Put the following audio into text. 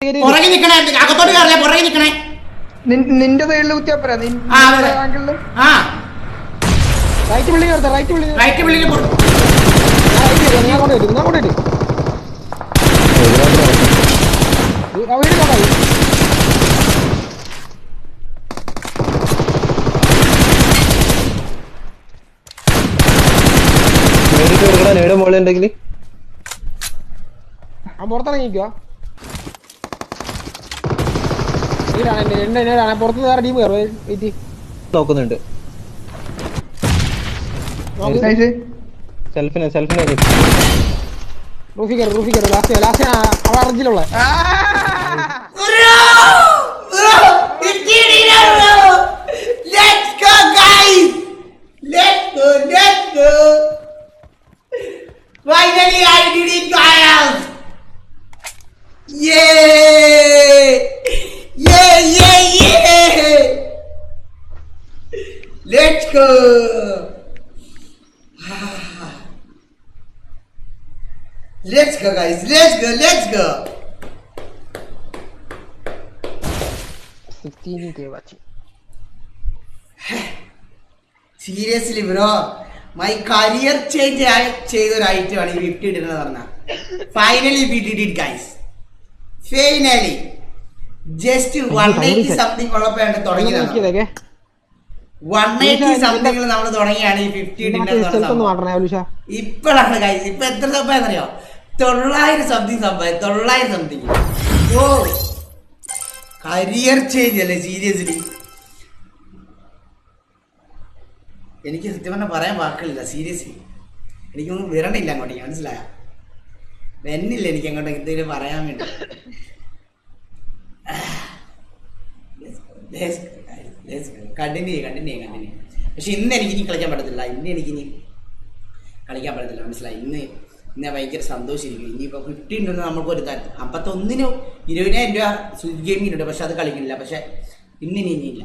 പുറകെ നിക്കണേ, അകത്തോട്ട് കയറില്ല, പുറകെ നിക്കണേ. നിന്റെ സൈഡിൽ കുത്തിയപ്പോ റൈറ്റ് ബിൽഡിംഗ് എടുത്ത റൈറ്റ് ബിൽഡിംഗ് ഞാൻ കൊണ്ടുപോയി മോളുണ്ടെങ്കിൽ ആ പുറത്തിറങ്ങിക്കോ. പുറത്തുനിന്ന് വേറെ ടീം കയറും നോക്കുന്നുണ്ട്. സെൽഫിനെ റൂഫി കയറും ലാസ്റ്റ് അവ അർജിലുള്ള Finally, I did it, guys! Yeah! Let's go! Let's go, guys! Let's go! 16K watching. Seriously, bro. My career change ചെയ്തൊരു ഐറ്റമാണ് ഈ 50 ഇടുന്നത് പറഞ്ഞാൽ. Finally we did it, guys. Finally. Just 180 something ഉള്ളപ്പോഴാണ് തുടങ്ങിയതാണ്. 180 സംതിങ്ങിൽ നമ്മൾ തുടങ്ങിയാണ് ഈ 50 ഇടുന്നത്. ഇപ്പോഴാണ് ഗൈസ്. ഇപ്പൊ എത്ര സംഭവമെന്നറിയോ? 900 സംതിങ്. ഓ കരിയർ ചേഞ്ച് അല്ലേ സീരിയസ്ലി. എനിക്ക് സത്യം പറഞ്ഞാൽ പറയാൻ വാക്കുകളില്ല സീരിയസ്ലി. എനിക്കൊന്നും വിരണില്ല അങ്ങോട്ടേക്ക്, മനസ്സിലായ വെന്നില്ല എനിക്ക് അങ്ങോട്ടേക്ക് എന്തെങ്കിലും പറയാൻ വേണ്ടി. കണ്ടിന്യൂ. പക്ഷെ ഇന്ന് എനിക്കിനി കളിക്കാൻ പറ്റത്തില്ല. മനസ്സിലായി. ഇന്ന് ഭയങ്കര സന്തോഷമായിരിക്കും. ഇനിയിപ്പോൾ 50 ഉണ്ടെന്ന് നമുക്കൊരു താല്പര്യം. 51 20,000 രൂപ സ്വിച്ച് ഗെയിമിങ്ങിനുണ്ട്, പക്ഷെ അത് കളിക്കുന്നില്ല. പക്ഷെ ഇന്നില്ല.